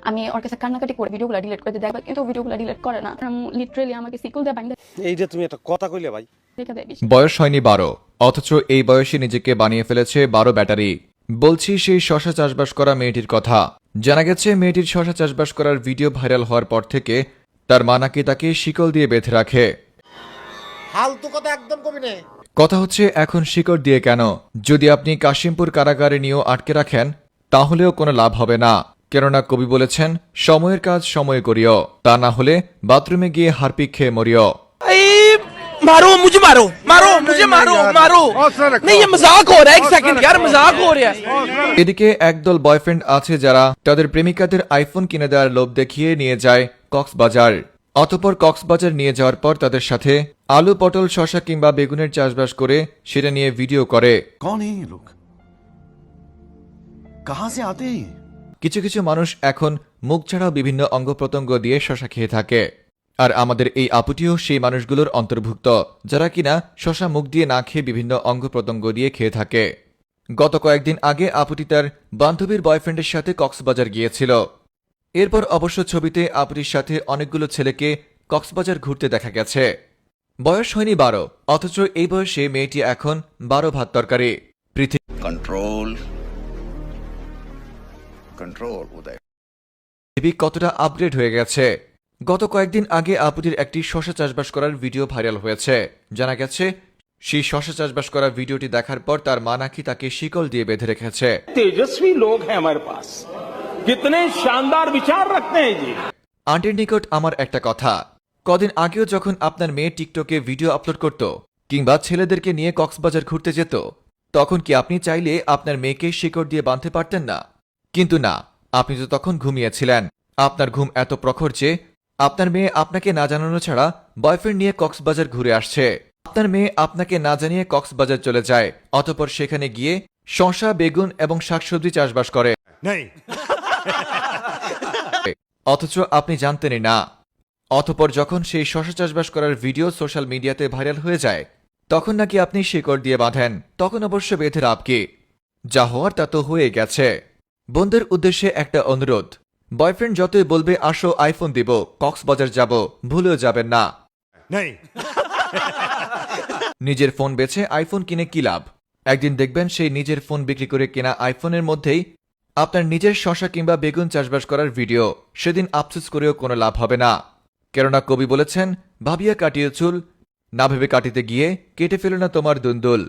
আমি ওর কাছে কান্নাকাটি করে ভিডিওগুলো ডিলিট করে দিই, কিন্তু ভিডিওগুলো ডিলিট করে না। লিটারালি আমাকে সিকল দিয়ে বাইন্ধা এইটা তুমি একটা কথা কইলে ভাই। রেখে দেয়। বয়স হয়নি 12, অথচ এই বয়সে নিজেকে বানিয়ে ফেলেছে 12 ব্যাটারি। বলছি সেই শশা চাষবাস করা মেয়েটির কথা। জানা গেছে মেয়েটির শশা চাষবাস করার ভিডিও ভাইরাল হওয়ার পর থেকে তার মা নাকি তাকে শিকল দিয়ে বেঁধে রাখে। ফালতু কথা একদম কবি নে। কথা হচ্ছে এখন শিকড় দিয়ে কেন? যদি আপনি কাশিমপুর কারাগারে নিয়েও আটকে রাখেন তাহলেও কোনো লাভ হবে না, কেননা কবি বলেছেন সময়ের কাজ সময়ে করিও, তা না হলে বাথরুমে গিয়ে হারপিক খেয়ে মরিও। मारो मुझे, मारो मारो मुझे, मारो मारो नहीं, ये मजाक हो रहा है। एक सेकंड यार, मजाक हो रहा है। এদিকে একদল বয়ফ্রেন্ড আছে যারা তাদের প্রেমিকাদের আইফোন কিনে দেওয়ার লোভ দেখিয়ে নিয়ে যায় কক্সবাজার। অতঃপর কক্সবাজার নিয়ে যাওয়ার পর তাদের সাথে আলু, পটল, শসা কিংবা বেগুনের চাষবাস করে সেটা নিয়ে ভিডিও করে। कौन है ये लोग, कहां से आते हैं? কিছু কিছু মানুষ এখন মুখ ছাড়াও বিভিন্ন অঙ্গ প্রত্যঙ্গ দিয়ে শশা খেয়ে থাকে। আর আমাদের এই আপুটিও সেই মানুষগুলোর অন্তর্ভুক্ত যারা কিনা শশা মুখ দিয়ে না খেয়ে বিভিন্ন অঙ্গ প্রত্যঙ্গ দিয়ে খেয়ে থাকে। গত কয়েকদিন আগে আপুটি তার বান্ধবীর বয়ফ্রেন্ডের সাথে কক্সবাজার গিয়েছিল। এরপর অবশ্য ছবিতে আপুটির সাথে অনেকগুলো ছেলেকে কক্সবাজার ঘুরতে দেখা গেছে। বয়স হয়নি 12, অথচ এই বয়সে মেয়েটি এখন 12 ভাত তরকারি। পৃথিবী কতটা আপগ্রেড হয়ে গেছে। গত কয়েকদিন আগে আপুটির একটি শশা চাষবাস করার ভিডিও ভাইরাল হয়েছে। জানা গেছে সেই শশা চাষবাস করা ভিডিওটি দেখার পর তার মা নাকি তাকে শিকল দিয়ে বেঁধে রেখেছে। तेजस्वी लोग हैं हमारे पास, कितने शानदार विचार रखते हैं जी। আন্টির নিকট আমার একটা কথা, কদিন আগেও যখন আপনার মেয়ে টিকটকে ভিডিও আপলোড করত কিংবা ছেলেদেরকে নিয়ে কক্সবাজার ঘুরতে যেত, তখন কি আপনি চাইলে আপনার মেয়েকে শিকড় দিয়ে বাঁধতে পারতেন না? কিন্তু না, আপনি তো তখন ঘুমিয়েছিলেন। আপনার ঘুম এত প্রখর যে আপনার মেয়ে আপনাকে না জানানো ছাড়া বয়ফ্রেন্ড নিয়ে কক্সবাজার ঘুরে আসছে। আপনার মেয়ে আপনাকে না জানিয়ে কক্সবাজার চলে যায়, অতঃপর সেখানে গিয়ে শসা, বেগুন এবং শাকসবজি চাষবাস করে, অথচ আপনি জানতেনই না। অতঃপর যখন সেই শশা চাষবাস করার ভিডিও সোশ্যাল মিডিয়াতে ভাইরাল হয়ে যায়, তখন নাকি আপনি শিকড় দিয়ে বাঁধেন। তখন অবশ্য বেঁধে লাভ কি? যা হওয়ার তা তো হয়ে গেছে। বন্ধুদের উদ্দেশ্যে একটা অনুরোধ, বয়ফ্রেন্ড যতই বলবে আসো আইফোন দিব, কক্সবাজার যাব, ভুলেও যাবেন না। নিজের ফোন বেচে আইফোন কিনে কি লাভ? একদিন দেখবেন সেই নিজের ফোন বিক্রি করে কেনা আইফোনের মধ্যেই আপনার নিজের শশা কিংবা বেগুন চাষবাস করার ভিডিও। সেদিন আফসোস করেও কোনো লাভ হবে না, কেননা কবি বলেছেন ভাবিয়া কাটিয়ে চুল, না ভেবে কাটিতে গিয়ে কেটে ফেলো না তোমার দুন্দুল।